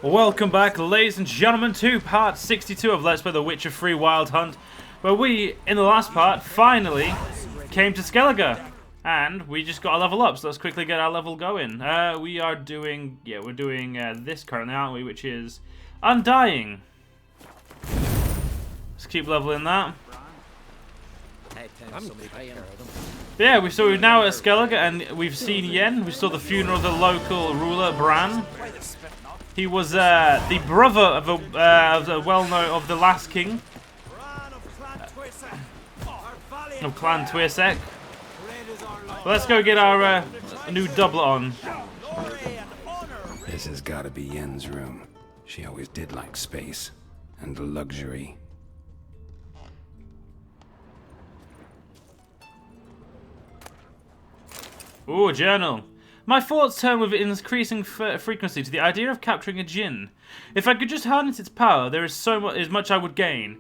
Welcome back, ladies and gentlemen, to part 62 of Let's Play The Witcher 3 Wild Hunt, where we, in the last part, finally came to Skellige. And we just got a level up, so let's quickly get our level going. We're doing this currently, aren't we, which is Undying. Let's keep leveling that. Yeah, we're now at Skellige, and we've seen Yen. We saw the funeral of the local ruler, Bran. He was the brother of the the last king of Clan Twirsek. Let's go get our new doublet on. This has got to be Yen's room. She always did like space and luxury. Ooh, journal. My thoughts turn with increasing frequency to the idea of capturing a djinn. If I could just harness its power, there is much I would gain.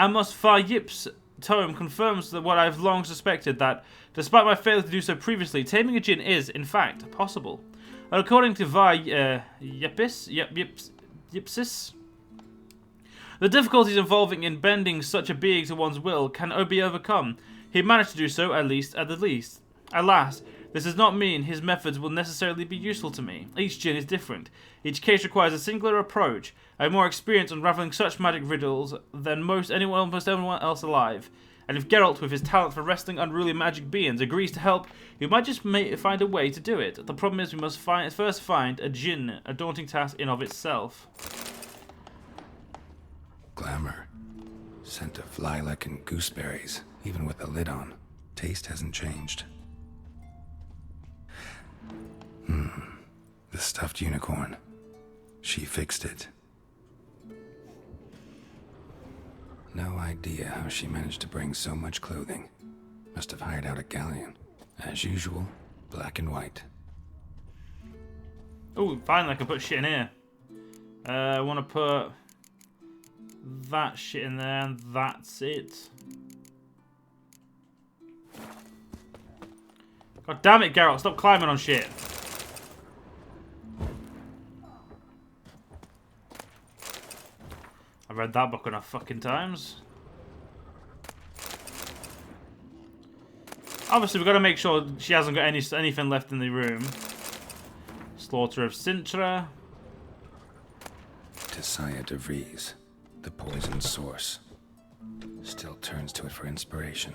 Amos Far Yip's tome confirms that what I've long suspected, that, despite my failure to do so previously, taming a djinn is, in fact, possible. According to Var Yipsis, the difficulties involving in bending such a being to one's will can be overcome. He managed to do so, at the least. Alas, this does not mean his methods will necessarily be useful to me. Each djinn is different. Each case requires a singular approach. I have more experience unraveling such magic riddles than almost anyone else alive. And if Geralt, with his talent for wrestling unruly magic beings, agrees to help, we might just find a way to do it. The problem is we must first find a djinn, a daunting task in of itself. Glamour. Scent of lilac and gooseberries, even with the lid on. Taste hasn't changed. The stuffed unicorn. She fixed it. No idea how she managed to bring so much clothing. Must have hired out a galleon. As usual, black and white. Oh, finally I can put shit in here. I want to put that shit in there, and that's it. God damn it, Geralt, stop climbing on shit. I've read that book enough fucking times. Obviously, we've got to make sure she hasn't got anything left in the room. Slaughter of Sintra. Tisaya de Vries, the poison source. Still turns to it for inspiration.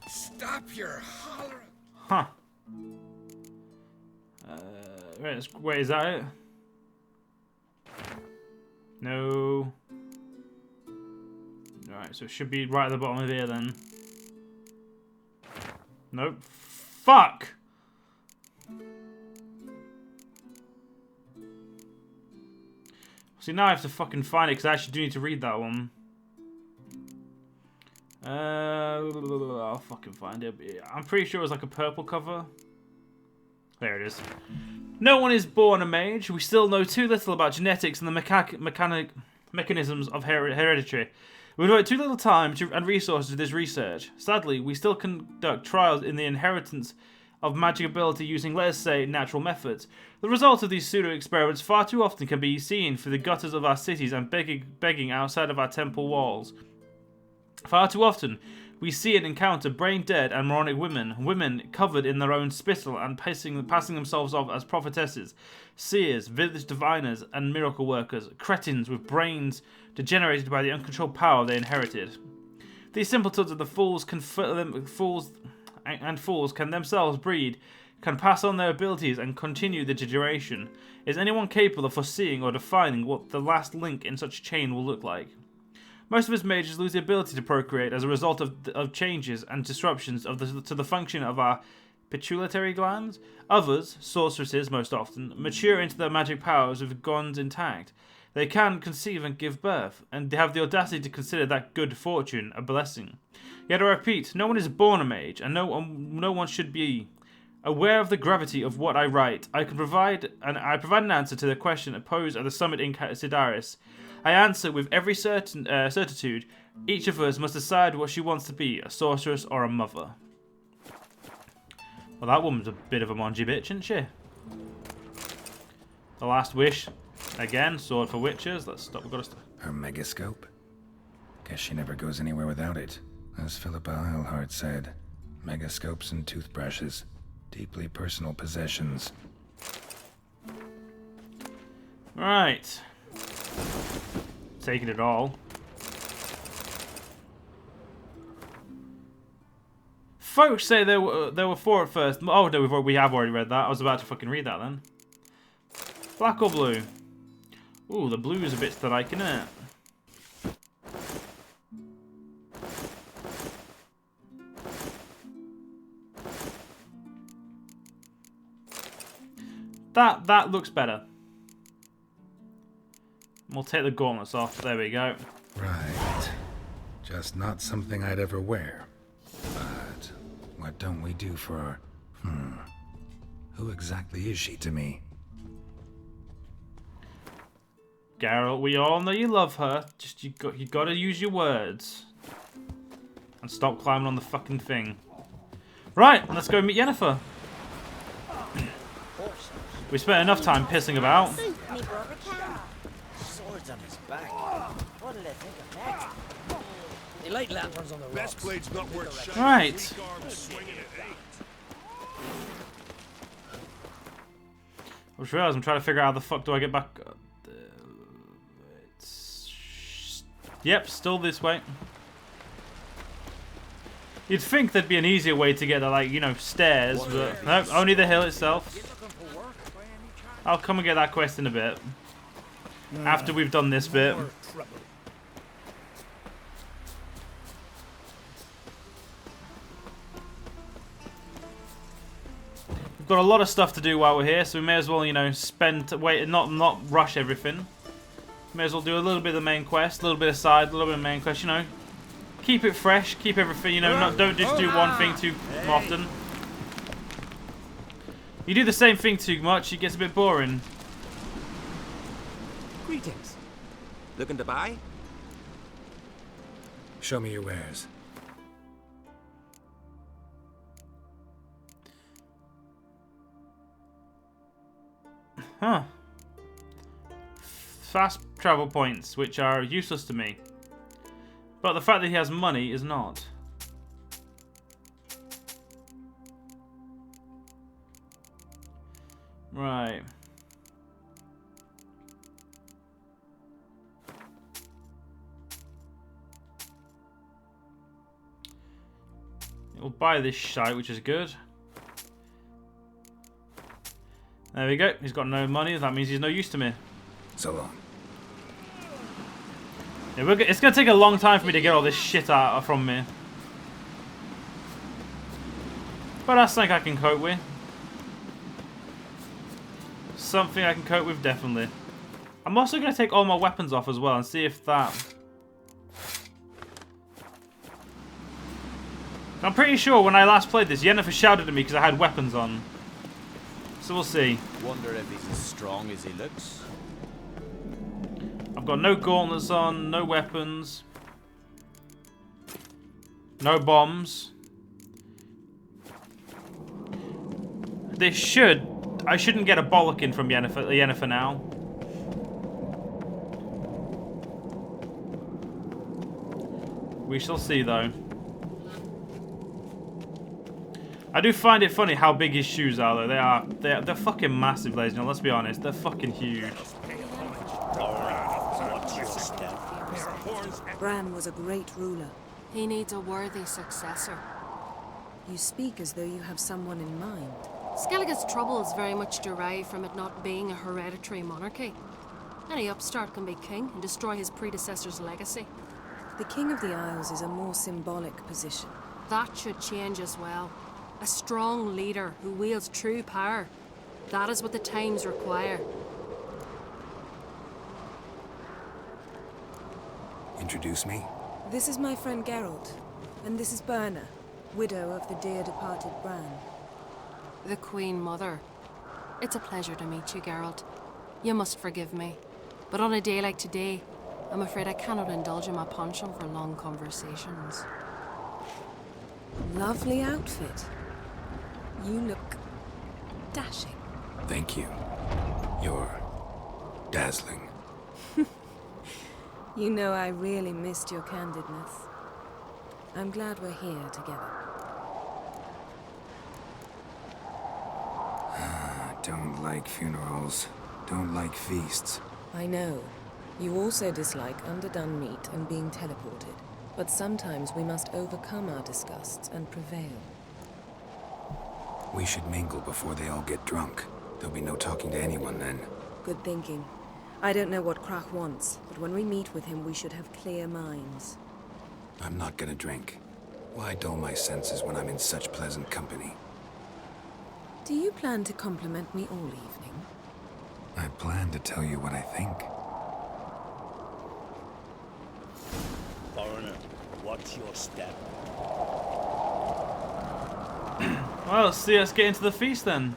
Stop your hollering! Huh. Wait, is that it? No. Alright, so it should be right at the bottom of here then. Nope. Fuck! See, now I have to fucking find it because I actually do need to read that one. I'll fucking find it. I'm pretty sure it was like a purple cover. There it is. No one is born a mage. We still know too little about genetics and the mechanisms of hereditary. We devote too little time and resources to this research. Sadly, we still conduct trials in the inheritance of magic ability using, let us say, natural methods. The result of these pseudo-experiments far too often can be seen through the gutters of our cities and begging outside of our temple walls. Far too often, we see and encounter brain-dead and moronic women covered in their own spittle and passing themselves off as prophetesses, seers, village diviners, and miracle workers, cretins with brains degenerated by the uncontrolled power they inherited. These simpletons of the fools can themselves breed, can pass on their abilities and continue the degeneration. Is anyone capable of foreseeing or defining what the last link in such a chain will look like? Most of us mages lose the ability to procreate as a result of changes and disruptions to the function of our pituitary glands. Others, sorceresses most often, mature into their magic powers with glands intact. They can conceive and give birth, and they have the audacity to consider that good fortune a blessing. Yet I repeat, no one is born a mage, and no one should be. Aware of the gravity of what I write, I provide an answer to the question posed at the summit in Sidaris. I answer with every certitude. Each of us must decide what she wants to be, a sorceress or a mother. Well, that woman's a bit of a mangy bitch, isn't she? The last wish. Again, sword for witches. Let's stop. We've got to stop. Her megascope? Guess she never goes anywhere without it. As Philippa Eilhart said, megascopes and toothbrushes. Deeply personal possessions. Right. Taking it all. Folks say there were 4 at first. Oh no, we have already read that. I was about to fucking read that then. Black or blue? Ooh, the blue is a bit to like, isn't it? That looks better. We'll take the gauntlets off. There we go. Right. Just not something I'd ever wear. But what don't we do for our... Who exactly is she to me? Geralt, we all know you love her. Just you got to use your words. And stop climbing on the fucking thing. Right, let's go meet Yennefer. We spent enough time pissing about. Swords on his back. What'll they think of next? They light lanterns on the rocks. Best blade's not worth shot. Right. I just realised I'm trying to figure out how the fuck do I get back. Yep, still this way. You'd think there'd be an easier way to get the, like, you know, stairs, but no, only the hill itself. I'll come and get that quest in a bit. After we've done this bit. We've got a lot of stuff to do while we're here, so we may as well, you know, not rush everything. May as well do a little bit of the main quest, a little bit of side, a little bit of main quest, you know. Keep it fresh, keep everything, you know, don't just do one thing too often. You do the same thing too much, it gets a bit boring. Greetings. Looking to buy? Show me your wares. Huh. Fast travel points, which are useless to me. But the fact that he has money is not. Right. We'll buy this shite, which is good. There we go. He's got no money. That means he's no use to me. So long. Yeah, it's going to take a long time for me to get all this shit out from me. But that's something I can cope with. Something I can cope with, definitely. I'm also going to take all my weapons off as well and see if that... I'm pretty sure when I last played this, Yennefer shouted at me because I had weapons on. So we'll see. Wonder if he's as strong as he looks. I've got no gauntlets on, no weapons. No bombs. I shouldn't get a bollocking from Yennefer now. We shall see though. I do find it funny how big his shoes are though. They're fucking massive, ladies and gentlemen. Let's be honest. They're fucking huge. Bran was a great ruler. He needs a worthy successor. You speak as though you have someone in mind. Skellige's troubles very much derive from it not being a hereditary monarchy. Any upstart can be king and destroy his predecessor's legacy. The King of the Isles is a more symbolic position. That should change as well. A strong leader who wields true power. That is what the times require. Introduce me? This is my friend Geralt, and this is Berna, widow of the dear departed Bran. The Queen Mother. It's a pleasure to meet you, Geralt. You must forgive me. But on a day like today, I'm afraid I cannot indulge in my penchant for long conversations. Lovely outfit. You look dashing. Thank you. You're dazzling. You know I really missed your candidness. I'm glad we're here together. Don't like funerals. Don't like feasts. I know. You also dislike underdone meat and being teleported. But sometimes we must overcome our disgusts and prevail. We should mingle before they all get drunk. There'll be no talking to anyone then. Good thinking. I don't know what Krach wants, but when we meet with him, we should have clear minds. I'm not gonna drink. Why dull my senses when I'm in such pleasant company? Do you plan to compliment me all evening? I plan to tell you what I think. Foreigner, watch your step. Well, let's get into the feast then.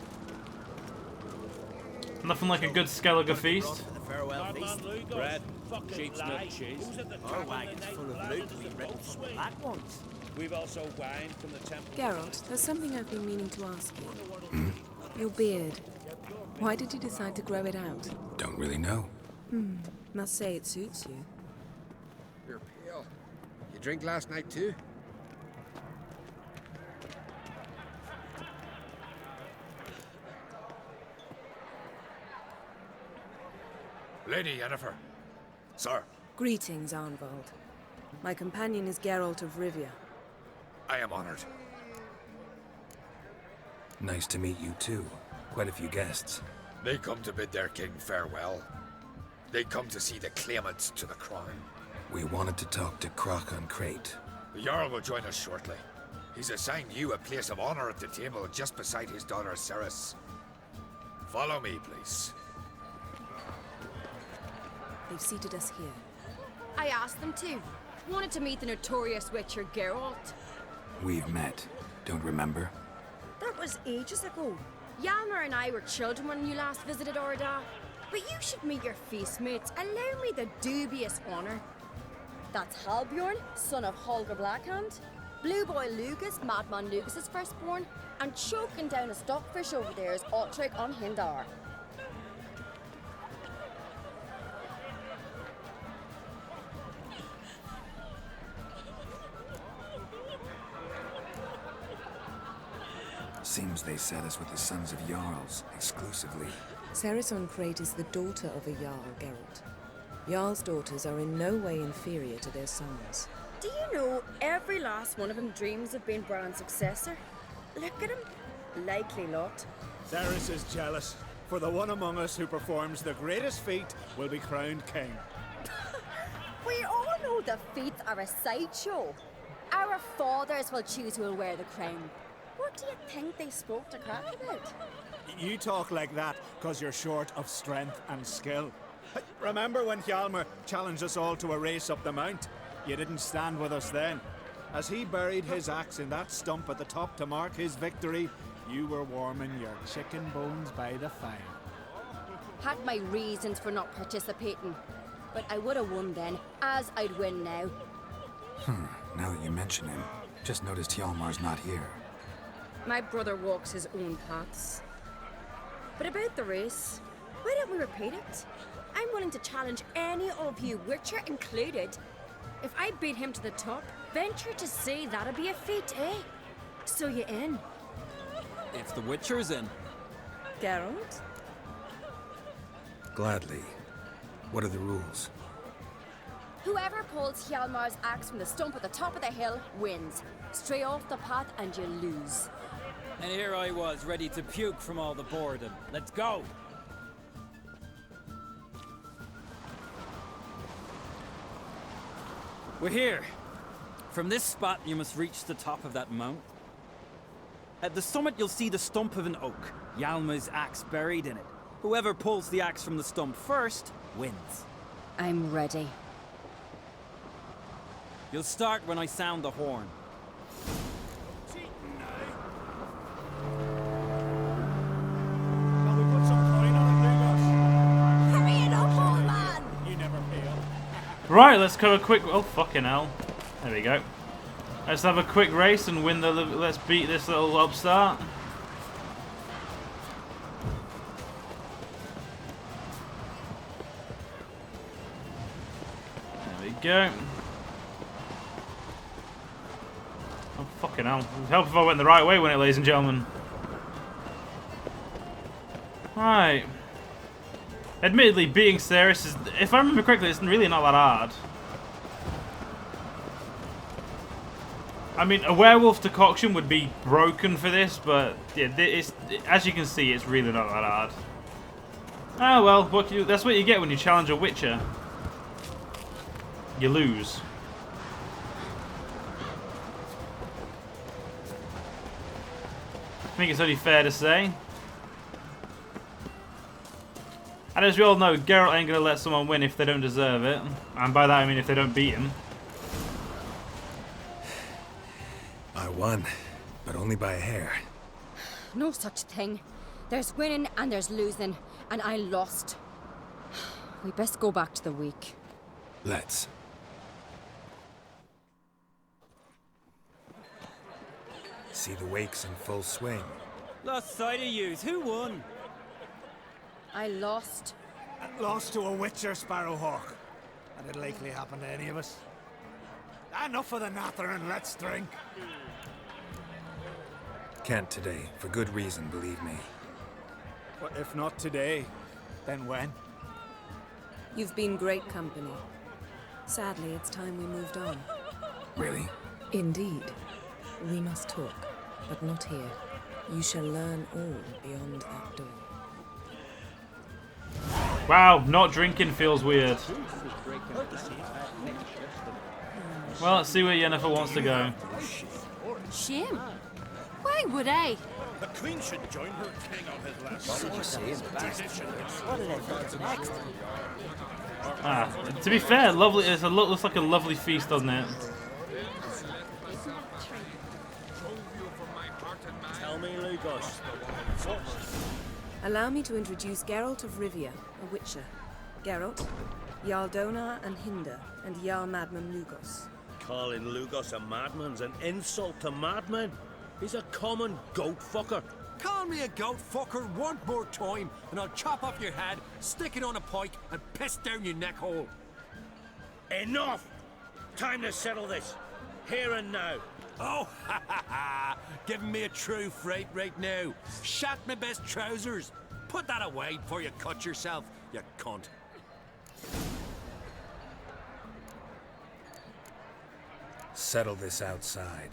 Nothing like a good Skellige feast. For the farewell feast. Bread, sheep's milk cheese. Our wagon's full of loot we've written from the black ones. We've also wine from the temple. Geralt, there's something I've been meaning to ask you. Your beard. Why did you decide to grow it out? Don't really know. Must say it suits you. You're pale. You drink last night too? Lady Yennifer. Sir, Greetings, Arnvald. My companion is Geralt of Rivia. I am honored. Nice to meet you too. Quite a few guests. They come to bid their king farewell. They come to see the claimants to the crown. We wanted to talk to Krach on Crate. The Jarl will join us shortly. He's assigned you a place of honor at the table just beside his daughter Ceres. Follow me, please. They've seated us here. I asked them to. Wanted to meet the notorious witcher Geralt. We've met. Don't remember? That was ages ago. Yennefer and I were children when you last visited Orda. But you should meet your feast mates. Allow me the dubious honor. That's Halbjorn, son of Holger Blackhand. Blue Boy Lucas, Madman Lucas's firstborn. And choking down a stockfish over there is Otric on Hindar. Seems they set us with the sons of Jarls, exclusively. Ceres on Crate is the daughter of a Jarl, Geralt. Jarl's daughters are in no way inferior to their sons. Do you know every last one of them dreams of being Bran's successor? Look at him. Likely lot. Ceres is jealous, for the one among us who performs the greatest feat will be crowned king. We all know the feats are a sideshow. Our fathers will choose who will wear the crown. What do you think they spoke to Krach about? You talk like that because you're short of strength and skill. Remember when Hjalmar challenged us all to a race up the mount? You didn't stand with us then. As he buried his axe in that stump at the top to mark his victory, you were warming your chicken bones by the fire. Had my reasons for not participating. But I would have won then, as I'd win now. Now that you mention him, just noticed Hjalmar's not here. My brother walks his own paths. But about the race, why don't we repeat it? I'm willing to challenge any of you, Witcher included. If I beat him to the top, venture to say that'd be a feat, eh? So you in? If the Witcher's in. Geralt? Gladly. What are the rules? Whoever pulls Hjalmar's axe from the stump at the top of the hill wins. Stray off the path and you lose. And here I was, ready to puke from all the boredom. Let's go! We're here. From this spot, you must reach the top of that mount. At the summit, you'll see the stump of an oak. Hjalmar's axe buried in it. Whoever pulls the axe from the stump first, wins. I'm ready. You'll start when I sound the horn. Hurry it up, old man! You never fail. Right, let's go a quick. Oh fucking hell! There we go. Let's have a quick race and win the. Let's beat this little upstart. go. Oh, fucking hell. It would help if I went the right way, wouldn't it, ladies and gentlemen? Right. Admittedly, beating Ceres is, if I remember correctly, it's really not that hard. I mean, a werewolf decoction would be broken for this, but yeah, as you can see, it's really not that hard. Ah, well, that's what you get when you challenge a Witcher. You lose. I think it's only fair to say. And as we all know, Geralt ain't gonna let someone win if they don't deserve it. And by that I mean if they don't beat him. I won, but only by a hair. No such thing. There's winning and there's losing, and I lost. We best go back to the week. Let's. See the wakes in full swing. Lost sight of yous. Who won? I lost. Lost to a Witcher, Sparrowhawk. And it'll likely happen to any of us. Enough of the natter and let's drink. Can't today, for good reason, believe me. But if not today, then when? You've been great company. Sadly, it's time we moved on. Really? Indeed. We must talk, but not here. You shall learn all beyond that door. Wow, not drinking feels weird. Well, let's see where Yennefer wants to go. Shame. Why would I? The Queen should join her king on his last What'll I think of next? Ah, to be fair, lovely. Looks like a lovely feast, doesn't it? Tell me, Lugos. Allow me to introduce Geralt of Rivia, a Witcher. Geralt, Jarl Donar and Hinder, and Jarl Madman Lugos. Calling Lugos a madman's an insult to madmen. He's a common goat fucker. Call me a goat fucker one more time, and I'll chop off your head, stick it on a pike, and piss down your neck hole. Enough! Time to settle this. Here and now. Oh, ha ha ha! Giving me a true fright right now. Shat my best trousers. Put that away before you cut yourself, you cunt. Settle this outside.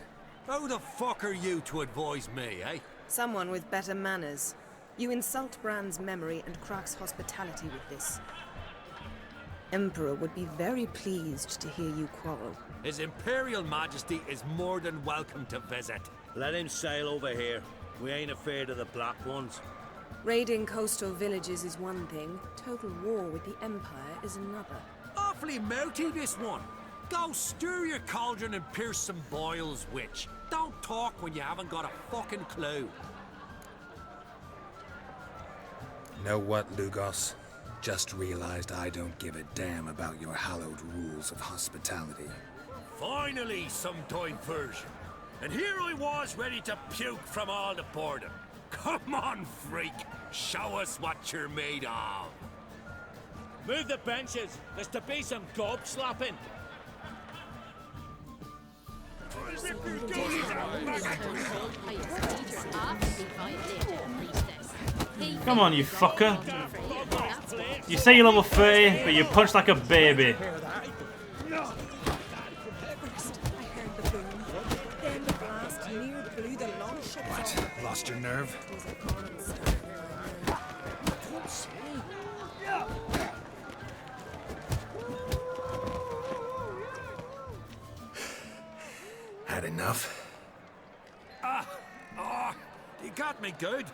Who the fuck are you to advise me, eh? Someone with better manners. You insult Bran's memory and Crach's hospitality with this. Emperor would be very pleased to hear you quarrel. His Imperial Majesty is more than welcome to visit. Let him sail over here. We ain't afraid of the Black Ones. Raiding coastal villages is one thing. Total war with the Empire is another. Awfully mouty, this one. Go stir your cauldron and pierce some boils, witch. Don't talk when you haven't got a fucking clue. Know what, Lugos? Just realized I don't give a damn about your hallowed rules of hospitality. Finally, some diversion. And here I was ready to puke from all the boredom. Come on, freak. Show us what you're made of. Move the benches. There's to be some gob slapping. Come on, you fucker. You say you're level 30, but you punch like a baby. First, I heard the boom. Then the blast near blew the long ships off. What? Lost your nerve? It was a constant. Had enough? You got me good.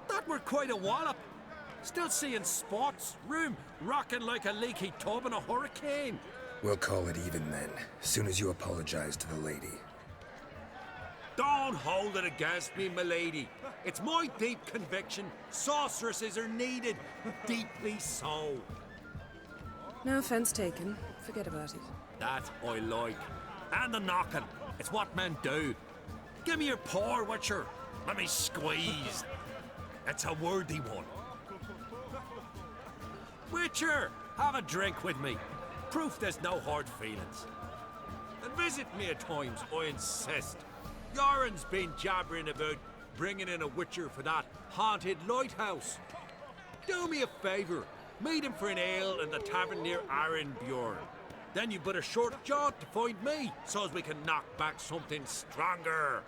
That were quite a wallop. Still seeing spots, room rocking like a leaky tub in a hurricane. We'll call it even then, as soon as you apologize to the lady. Don't hold it against me, milady. It's my deep conviction sorceresses are needed. Deeply so. No offense taken. Forget about it. That I like. And the knocking. It's what men do. Give me your paw, Witcher. Let me squeeze. It's a worthy one. Witcher, have a drink with me. Proof there's no hard feelings. And visit me at times, I insist. Yoren's been jabbering about bringing in a witcher for that haunted lighthouse. Do me a favour. Meet him for an ale in the tavern near Arenbjorn. Then you but a short jaunt to find me, so as we can knock back something stronger.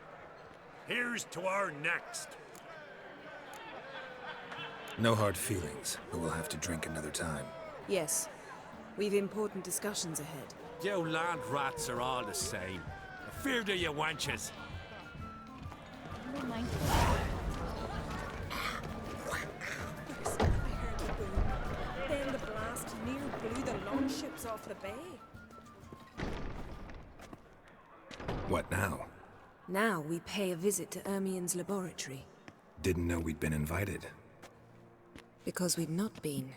Here's to our next. No hard feelings, but we'll have to drink another time. Yes. We've important discussions ahead. You land rats are all the same. Fear to you wenches. Then the blast near blew the longships off the bay. What now? Now we pay a visit to Ermien's laboratory. Didn't know we'd been invited. Because we've not been.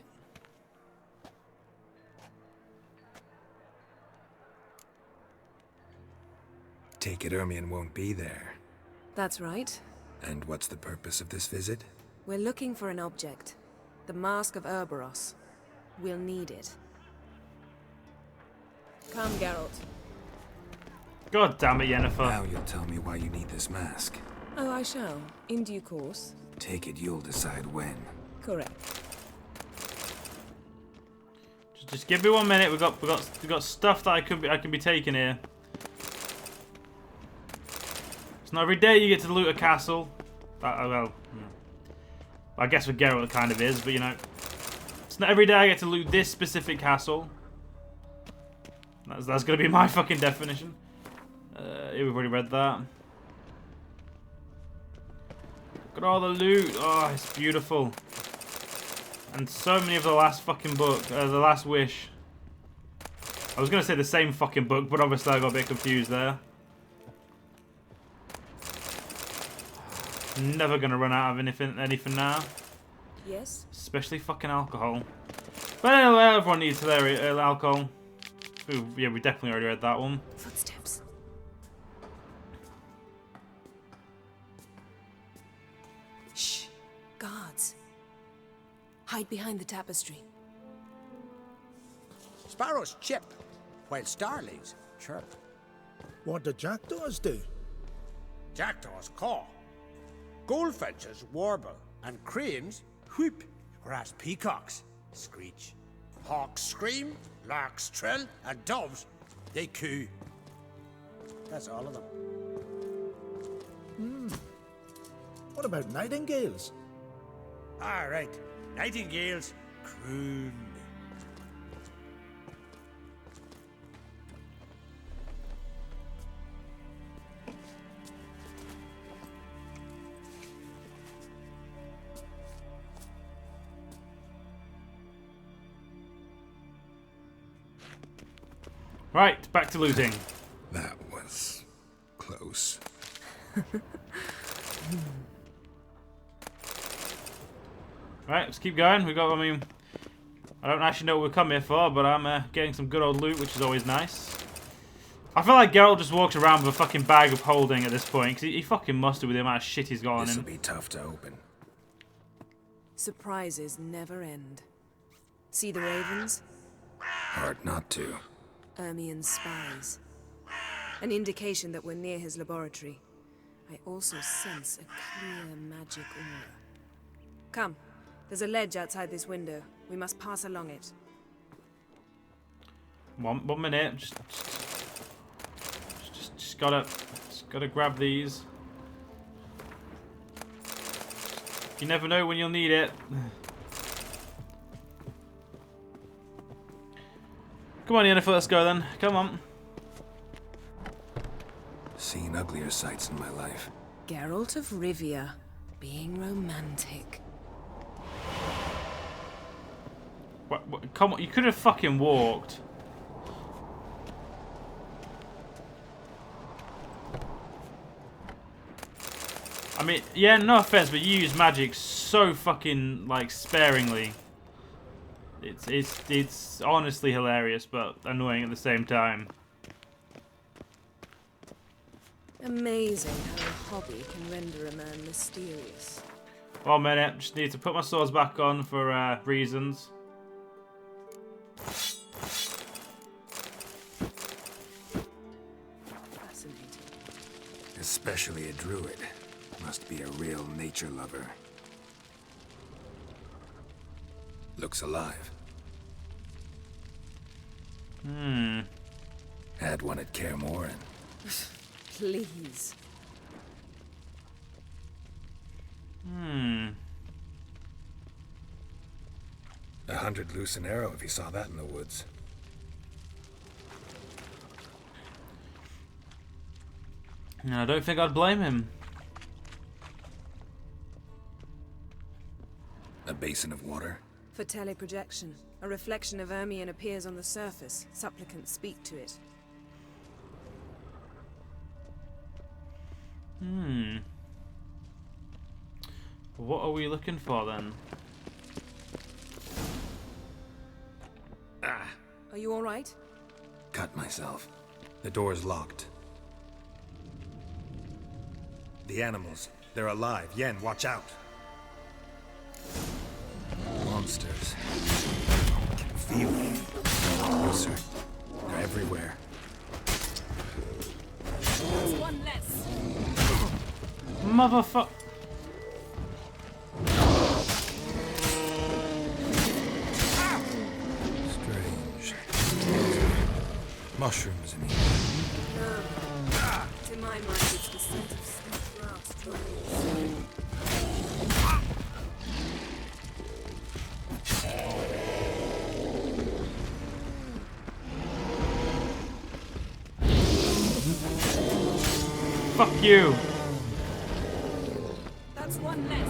Take it Ermien won't be there. That's right. And what's the purpose of this visit? We're looking for an object. The Mask of Urboros. We'll need it. Come, Geralt. God damn it, Yennefer. Now you'll tell me why you need this mask. Oh, I shall. In due course. Take it you'll decide when. Correct. Just give me 1 minute. We've got stuff that I can be taking here. It's not every day you get to loot a castle. Well, I guess with Geralt it kind of is, but you know, it's not every day I get to loot this specific castle. That's gonna be my fucking definition. We've already read that. Look at all the loot. Oh, it's beautiful. And so many of the last fucking book, the last wish. I was gonna say the same fucking book, but obviously I got a bit confused there. Never gonna run out of anything now. Yes? Especially fucking alcohol. But anyway, everyone needs their alcohol. Ooh, yeah, we definitely already read that one. Footsteps. Shh. Guards. Hide behind the tapestry. Sparrows chip, while starlings chirp. What do jackdaws do? Jackdaws caw. Goldfinches warble, and cranes whoop, whereas peacocks screech. Hawks scream, larks trill, and doves, they coo. That's all of them. What about nightingales? All right, nightingales croon. Right, back to looting. That was close. Right, let's keep going. I don't actually know what we come here for, but I'm getting some good old loot, which is always nice. I feel like Geralt just walks around with a fucking bag of holding at this point, because he fucking must have with the amount of shit he's got on him. This'll be tough to open. Surprises never end. See the ravens? Hard not to. Ermien's spies. An indication that we're near his laboratory. I also sense a clear magic aura. Come, there's a ledge outside this window. We must pass along it. One minute. Just gotta grab these. You never know when you'll need it. Come on, Yennefer, let's go then. Come on. Seen uglier sights in my life. Geralt of Rivia, being romantic. What? Come on, you could have fucking walked. I mean, yeah, no offense, but you use magic so fucking, like, sparingly. It's honestly hilarious, but annoying at the same time. Amazing how a hobby can render a man mysterious. 1 minute, just need to put my swords back on for reasons. Especially a druid. Must be a real nature lover. Looks alive. Had one at Kaer Morhen. Please. $100 loose an arrow if he saw that in the woods. I don't think I'd blame him. A basin of water. For teleprojection, a reflection of Ermion appears on the surface. Supplicants speak to it. What are we looking for then? Are you all right? Cut myself. The door's locked. The animals. They're alive. Yen, watch out. Monsters. I can feel them. Closer. They're everywhere. There's one less. Motherfucker. Strange. Mushrooms, I mean. To my mind, it's the scent of sweet grass drying. Fuck you. That's one less.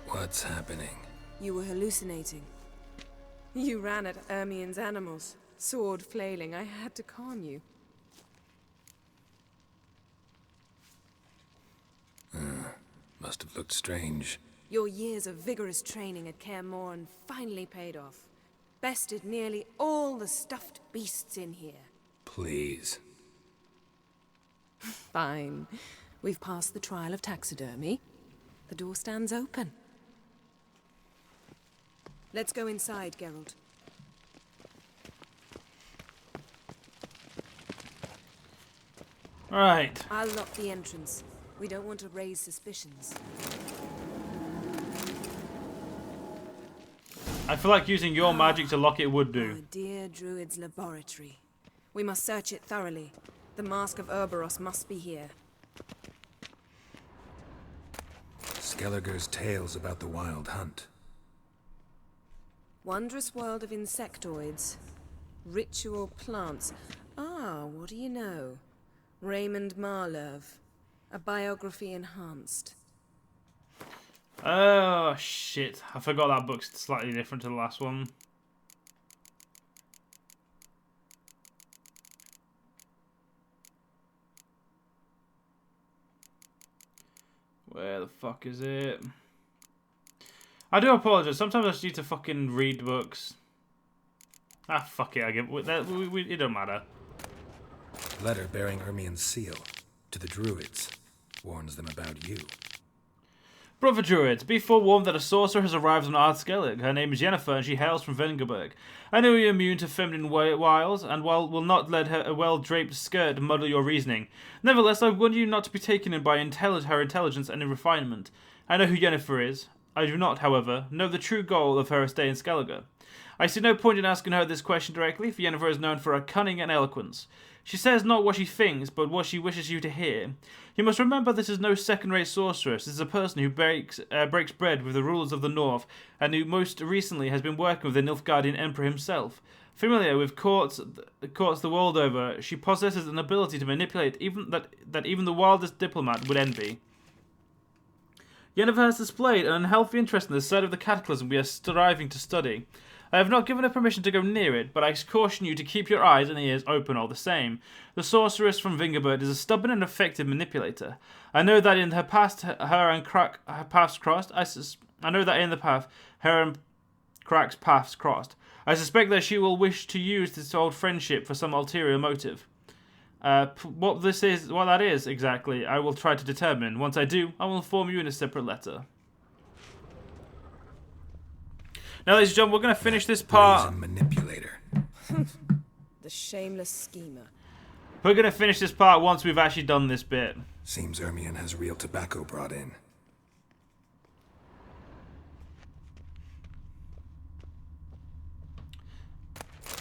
What's happening? You were hallucinating. You ran at Ermion's animals, sword flailing. I had to calm you. Must have looked strange. Your years of vigorous training at Kaer Morhen finally paid off. Bested nearly all the stuffed beasts in here. Please. Fine. We've passed the trial of taxidermy. The door stands open. Let's go inside, Geralt. Right. I'll lock the entrance. We don't want to raise suspicions. I feel like using your magic to lock it would do. Our dear druid's laboratory. We must search it thoroughly. The Mask of Ouroboros must be here. Skellige's tales about the wild hunt. Wondrous world of insectoids. Ritual plants. Ah, what do you know? Raymond Marlove. A biography enhanced. Oh, shit. I forgot that book's slightly different to the last one. Where the fuck is it? I do apologize. Sometimes I just need to fucking read books. Ah, fuck it. I give it don't matter. Letter bearing Ermion's seal to the druids. Warns them about you. Brother Druids, be forewarned that a sorcerer has arrived on Skellige. Her name is Yennifer, and she hails from Vengerberg. I know you're immune to feminine wiles, and while will not let her a well-draped skirt muddle your reasoning. Nevertheless, I warn you not to be taken in by her intelligence and refinement. I know who Yennifer is. I do not, however, know the true goal of her stay in Skellige. I see no point in asking her this question directly, for Yennifer is known for her cunning and eloquence. She says not what she thinks, but what she wishes you to hear. You must remember this is no second-rate sorceress. This is a person who breaks bread with the rulers of the North, and who most recently has been working with the Nilfgaardian Emperor himself. Familiar with courts the world over, she possesses an ability to manipulate that even the wildest diplomat would envy. Yennefer has displayed an unhealthy interest in the side of the cataclysm we are striving to study. I have not given her permission to go near it, but I caution you to keep your eyes and ears open all the same. The sorceress from Vingerberd is a stubborn and effective manipulator. I know that in her past, her and paths crossed. I know that in the past, her and Crack's paths crossed. I suspect that she will wish to use this old friendship for some ulterior motive. What that is exactly, I will try to determine. Once I do, I will inform you in a separate letter. Now, ladies and gentlemen, we're going to finish this part. Manipulator. The shameless schemer. We're going to finish this part once we've actually done this bit. Seems Ermion has real tobacco brought in.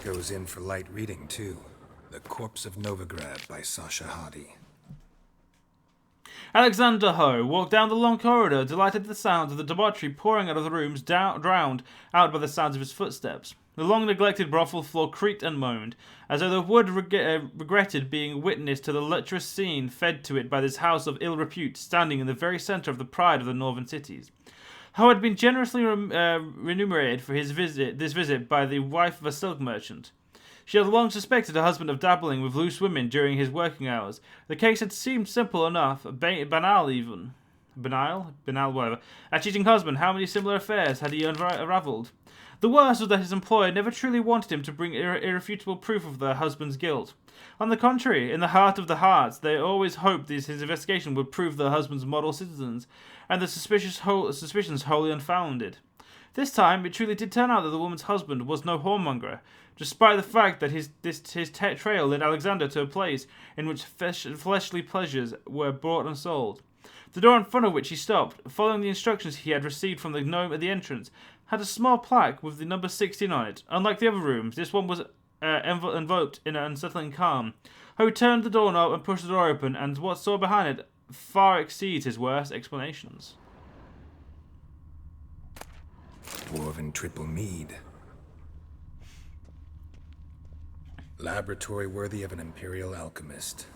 Goes in for light reading, too. The Corpse of Novigrad by Sasha Hadi. Alexander Ho walked down the long corridor, delighted at the sounds of the debauchery pouring out of the rooms, drowned out by the sounds of his footsteps. The long-neglected brothel floor creaked and moaned, as though the wood regretted being witness to the lecherous scene fed to it by this house of ill repute, standing in the very centre of the pride of the northern cities. Ho had been generously remunerated for this visit by the wife of a silk merchant. She had long suspected her husband of dabbling with loose women during his working hours. The case had seemed simple enough, banal even. Banal, whatever. A cheating husband, how many similar affairs had he unravelled? The worst was that his employer never truly wanted him to bring irrefutable proof of their husband's guilt. On the contrary, in the heart of the hearts, they always hoped his investigation would prove their husband's model citizens, and the suspicions wholly unfounded. This time, it truly did turn out that the woman's husband was no whoremonger, despite the fact that his trail led Alexander to a place in which fleshly pleasures were bought and sold. The door in front of which he stopped, following the instructions he had received from the gnome at the entrance, had a small plaque with the number 16 on it. Unlike the other rooms, this one was enveloped in an unsettling calm. Ho turned the doorknob and pushed the door open, and what saw behind it far exceeds his worst explanations. Dwarven triple mead. Laboratory worthy of an imperial alchemist.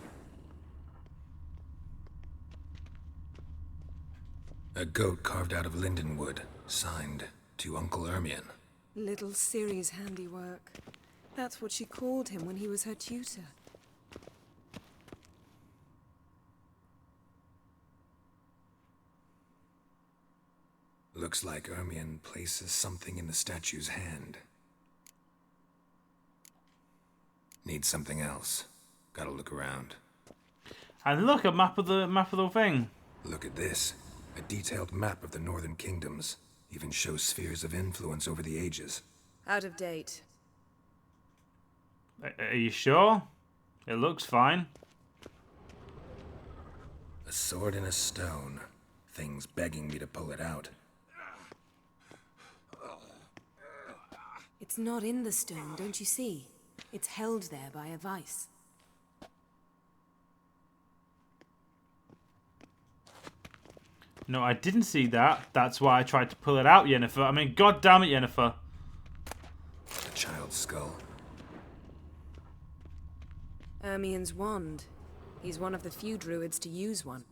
A goat carved out of lindenwood, signed to Uncle Ermion. Little Ciri's handiwork. That's what she called him when he was her tutor. Looks like Ermion places something in the statue's hand. Need something else. Gotta look around. And look, a map of the thing. Look at this. A detailed map of the Northern Kingdoms. Even shows spheres of influence over the ages. Out of date. Are you sure? It looks fine. A sword in a stone. Thing's begging me to pull it out. It's not in the stone, don't you see? It's held there by a vice. No, I didn't see that. That's why I tried to pull it out, Yennifer. I mean, god damn it, Yennifer. A child's skull. Ermion's wand. He's one of the few druids to use one.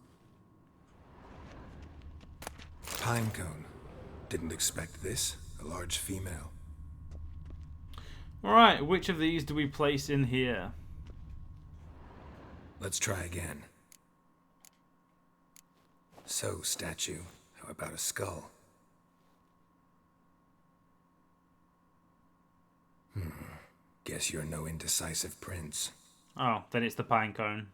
Pinecone. Didn't expect this. A large female. Alright, which of these do we place in here? Let's try again. So, statue, how about a skull? Guess you're no indecisive prince. Oh, then it's the pinecone.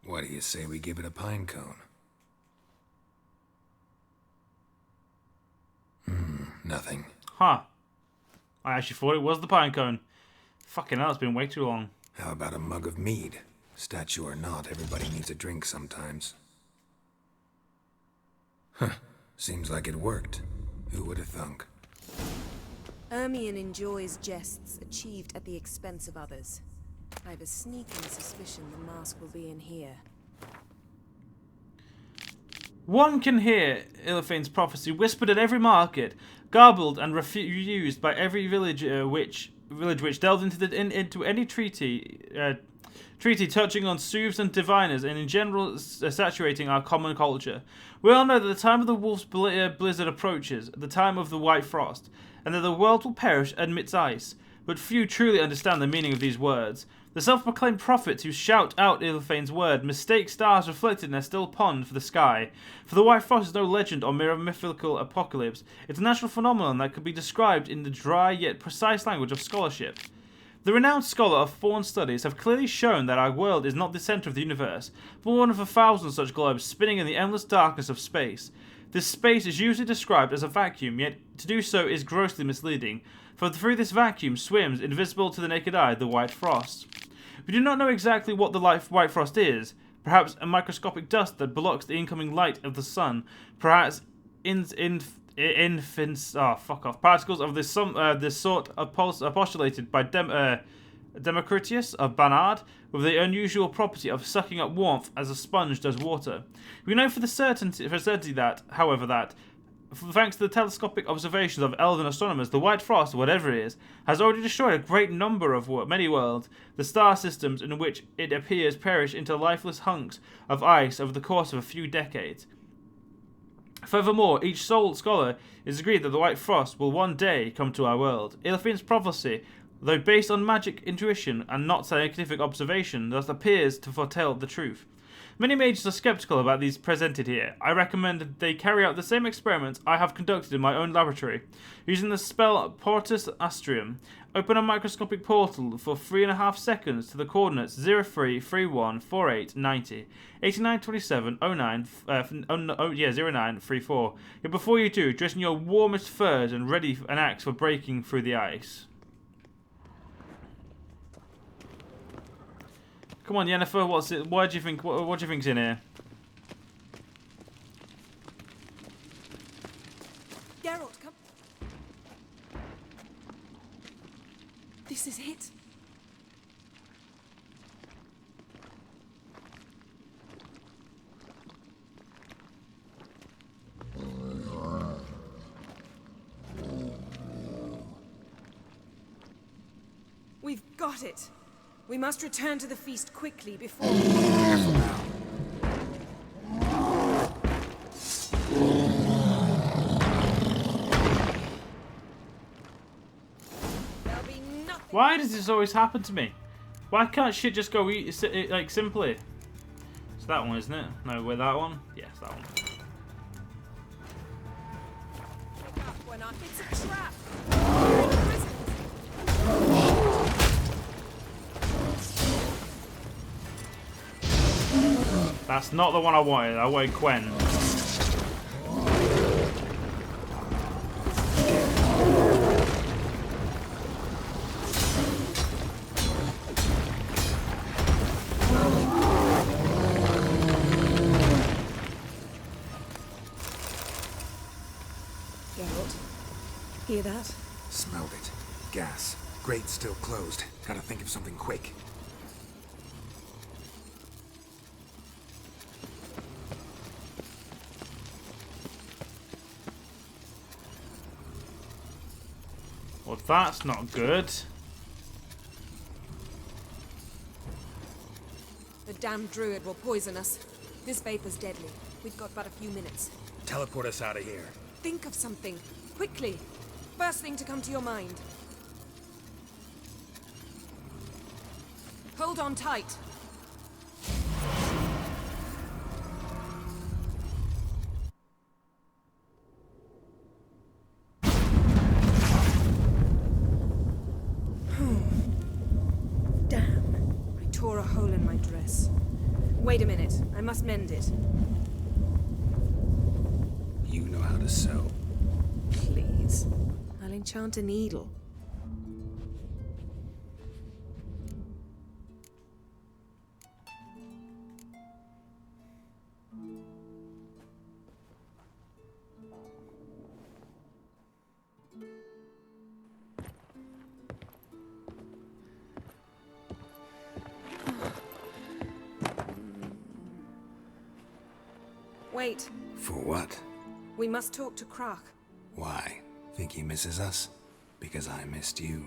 What do you say we give it a pinecone? Nothing. Huh. I actually thought it was the pinecone. Fucking hell, it's been way too long. How about a mug of mead? Statue or not, everybody needs a drink sometimes. Huh. Seems like it worked. Who would have thunk? Ermion enjoys jests achieved at the expense of others. I have a sneaking suspicion the mask will be in here. One can hear Ilithane's prophecy whispered at every market, garbled and refused by every village which delved into any treaty touching on sooths and diviners, and in general saturating our common culture. We all know that the time of the wolf's blizzard approaches, the time of the white frost, and that the world will perish amidst ice. But few truly understand the meaning of these words. The self-proclaimed prophets who shout out Ilithane's word mistake stars reflected in their still pond for the sky. For the white frost is no legend or mere mythical apocalypse. It's a natural phenomenon that could be described in the dry yet precise language of scholarship. The renowned scholar of foreign studies have clearly shown that our world is not the centre of the universe, but one of a thousand such globes spinning in the endless darkness of space. This space is usually described as a vacuum, yet to do so is grossly misleading, for through this vacuum swims, invisible to the naked eye, the white frost. We do not know exactly what the white frost is. Perhaps a microscopic dust that blocks the incoming light of the sun. Perhaps particles of this sort are postulated by Democritus of Barnard, with the unusual property of sucking up warmth as a sponge does water. We know for certainty that, however, thanks to the telescopic observations of elven astronomers, the white frost, whatever it is, has already destroyed a great number of many worlds. The star systems in which it appears perish into lifeless hunks of ice over the course of a few decades. Furthermore, each scholar is agreed that the white frost will one day come to our world. Ilfien's prophecy, though based on magic intuition and not scientific observation, thus appears to foretell the truth. Many mages are skeptical about these presented here. I recommend that they carry out the same experiments I have conducted in my own laboratory. Using the spell Portus Astrium, open a microscopic portal for 3.5 seconds to the coordinates 03314890 8927 0934. Yet before you do, dress in your warmest furs and ready an axe for breaking through the ice. Come on, Yennefer, what do you think? What do you think's in here? Geralt, come. This is it. We've got it. We must return to the feast quickly before... Careful now. There'll be nothing... Why does this always happen to me? Why can't shit just go like simply? It's that one, isn't it? No, with that one? Yes, that one. When it's a trap. That's not the one I wanted. I wanted Quen. Geralt, hear that? Smelled it. Gas. Grate still closed. Gotta think of something quick. Well, that's not good. The damned druid will poison us. This vapor's deadly. We've got but a few minutes. Teleport us out of here. Think of something. Quickly. First thing to come to your mind. Hold on tight. Tore a hole in my dress. Wait a minute. I must mend it. You know how to sew. Please. I'll enchant a needle. Wait. For what? We must talk to Krak. Why? Think he misses us? Because I missed you.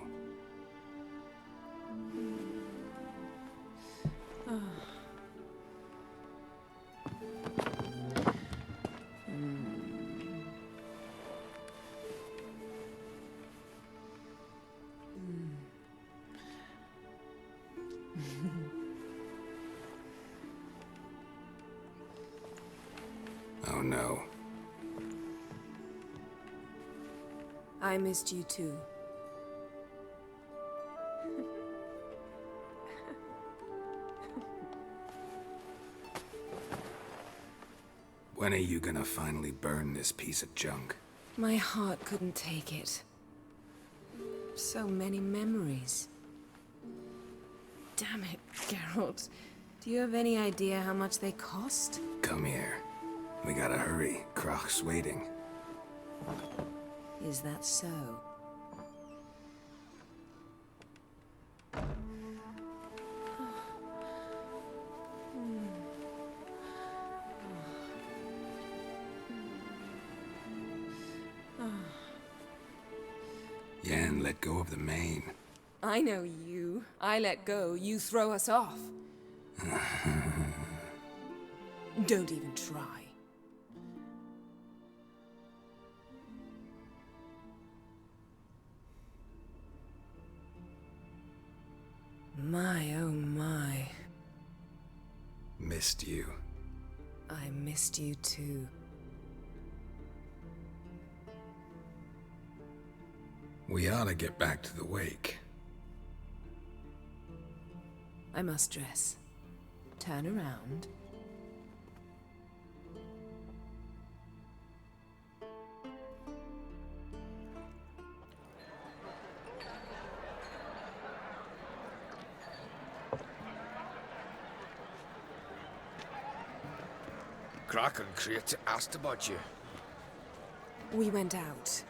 Oh no. I missed you too. When are you gonna finally burn this piece of junk? My heart couldn't take it. So many memories. Damn it, Geralt. Do you have any idea how much they cost? Come here. We gotta hurry. Croc's waiting. Is that so? Yen, let go of the mane. I know you. I let go, you throw us off. Don't even try. My, oh my. Missed you. I missed you too. We ought to get back to the wake. I must dress. Turn around. Croc and Crate asked about you. We went out.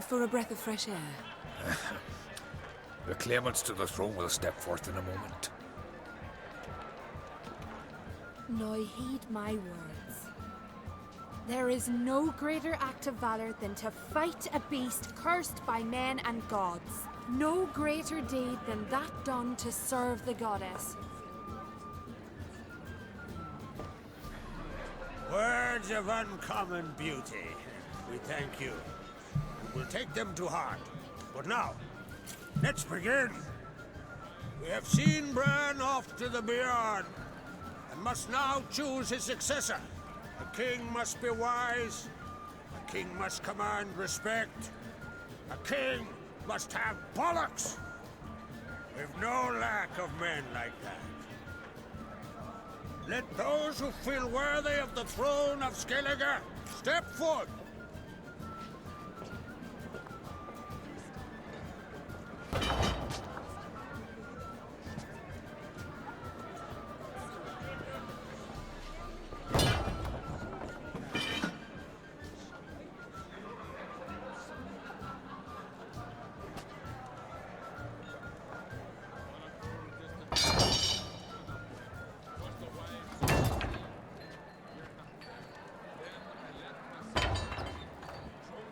For a breath of fresh air. The claimants to the throne will step forth in a moment. Now heed my words. There is no greater act of valor than to fight a beast cursed by men and gods. No greater deed than that done to serve the goddess. Words of uncommon beauty. We thank you. We'll take them to heart. But now, let's begin. We have seen Bran off to the Beyond, and must now choose his successor. A king must be wise. A king must command respect. A king must have bollocks. We've no lack of men like that. Let those who feel worthy of the throne of Skellige step forth.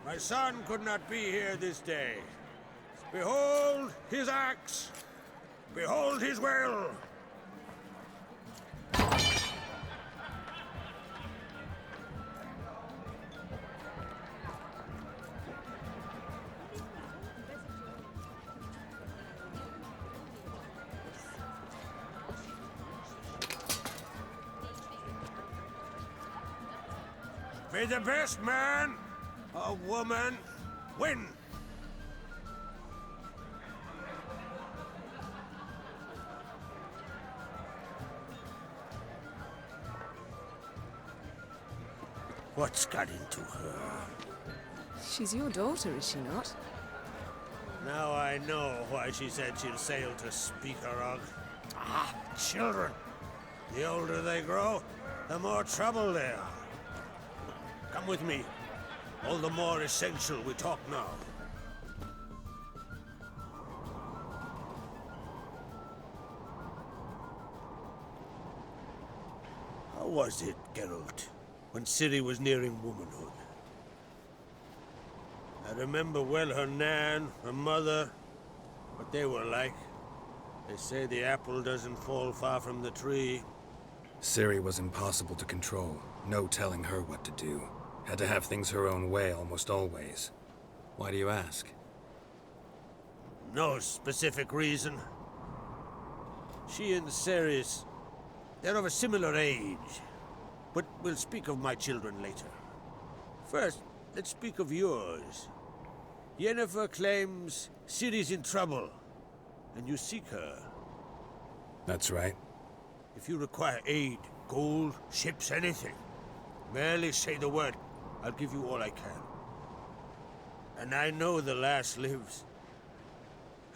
My son could not be here this day. Behold his axe. Behold his will. May the best man or woman win. What's got into her? She's your daughter, is she not? Now I know why she said she'll sail to Speakerog. Ah, children. The older they grow, the more trouble they are. Come with me. All the more essential we talk now. How was it, Geralt, when Ciri was nearing womanhood? I remember well her nan, her mother, what they were like. They say the apple doesn't fall far from the tree. Ciri was impossible to control. No telling her what to do. Had to have things her own way almost always. Why do you ask? No specific reason. She and Ceres, they're of a similar age. But we'll speak of my children later. First, let's speak of yours. Yennefer claims Ciri's in trouble, and you seek her. That's right. If you require aid, gold, ships, anything, Merely say the word. I'll give you all I can. And I know the lass lives.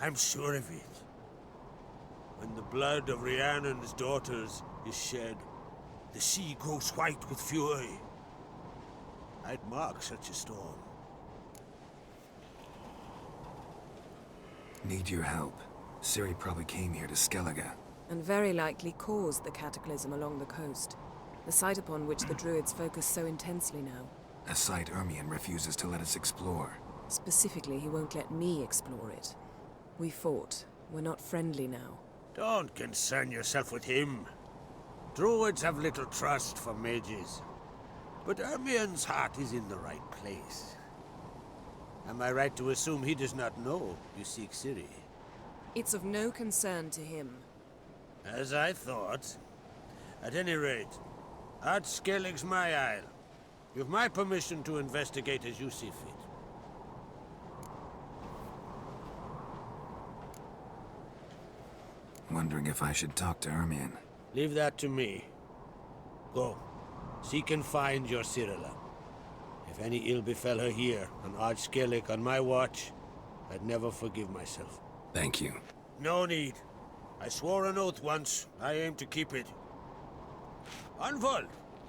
I'm sure of it. When the blood of Rhiannon's daughters is shed, the sea grows white with fury. I'd mark such a storm. Need your help. Ciri probably came here to Skellige. And very likely caused the cataclysm along the coast. The site upon which the druids focus so intensely now. A site Ermion refuses to let us explore. Specifically, he won't let me explore it. We fought. We're not friendly now. Don't concern yourself with him. Druids have little trust for mages. But Ermion's heart is in the right place. Am I right to assume he does not know you seek Ciri? It's of no concern to him. As I thought. At any rate, Ard Skellige's my isle. You've my permission to investigate as you see fit. Wondering if I should talk to Ermion. Leave that to me. Go. Seek and find your Cirilla. If any ill befell her here, on Ard Skellige on my watch, I'd never forgive myself. Thank you. No need. I swore an oath once. I aim to keep it. Unfold.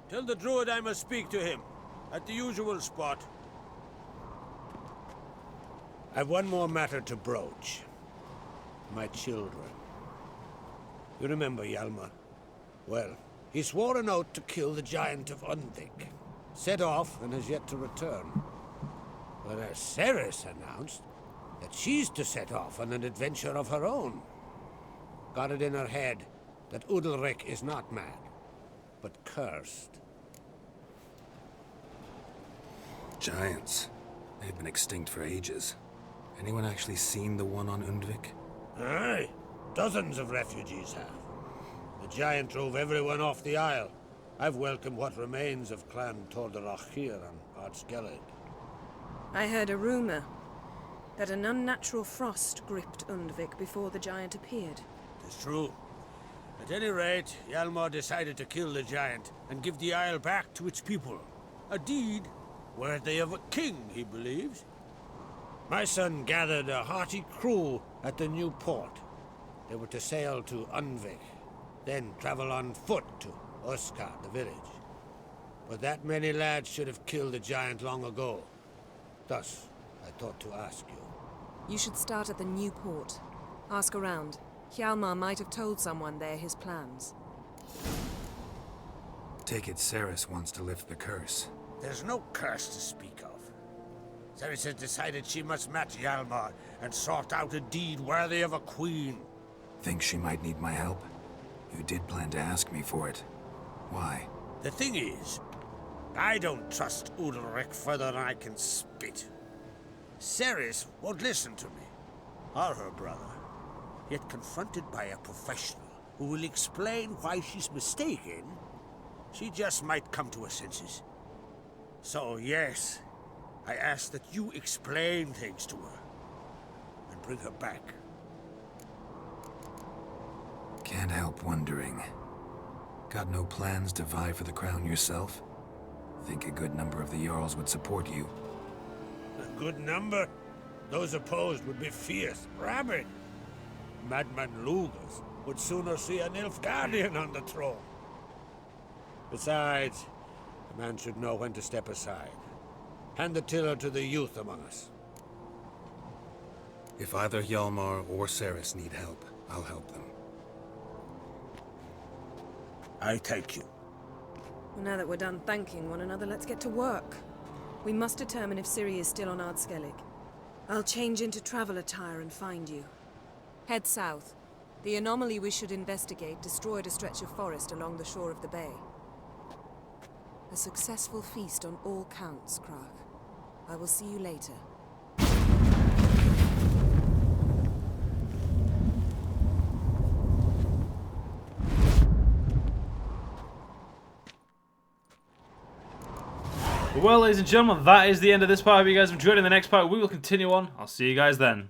Tell the druid I must speak to him. At the usual spot. I've one more matter to broach. My children. You remember Hjalmar? Well, he swore an oath to kill the giant of Undvik. Set off and has yet to return. Whereas Ceres announced that she's to set off on an adventure of her own. Got it in her head that Udalric is not mad, but cursed. Giants. They've been extinct for ages. Anyone actually seen the one on Undvik? Aye. Dozens of refugees have. The giant drove everyone off the isle. I've welcomed what remains of Clan Tordarach here on Ard Skellige. I heard a rumor that an unnatural frost gripped Undvik before the giant appeared. It's true. At any rate, Hjalmar decided to kill the giant and give the isle back to its people. A deed worthy of a king, he believes. My son gathered a hearty crew at the new port. They were to sail to Undvik, then travel on foot to Oskar, the village. But that many lads should have killed the giant long ago. Thus, I thought to ask you. You should start at the new port. Ask around. Hjalmar might have told someone there his plans. Take it Ceres wants to lift the curse. There's no curse to speak of. Ceres has decided she must match Hjalmar and sort out a deed worthy of a queen. Think she might need my help? You did plan to ask me for it. Why? The thing is, I don't trust Udalric further than I can spit. Ceres won't listen to me, or her brother. Yet confronted by a professional who will explain why she's mistaken, she just might come to her senses. So yes, I ask that you explain things to her and bring her back. Can't help wondering. Got no plans to vie for the crown yourself? Think a good number of the Jarls would support you. A good number? Those opposed would be fierce, rabid. Madman Lugas would sooner see an Nilfgaardian on the throne. Besides, a man should know when to step aside. Hand the tiller to the youth among us. If either Hjalmar or Ceres need help, I'll help them. I thank you. Well, now that we're done thanking one another, let's get to work. We must determine if Ciri is still on Ard Skellige. I'll change into travel attire and find you. Head south. The anomaly we should investigate destroyed a stretch of forest along the shore of the bay. A successful feast on all counts, Krach. I will see you later. Well, ladies and gentlemen, that is the end of this part. If you guys enjoyed it, in the next part we will continue on. I'll see you guys then.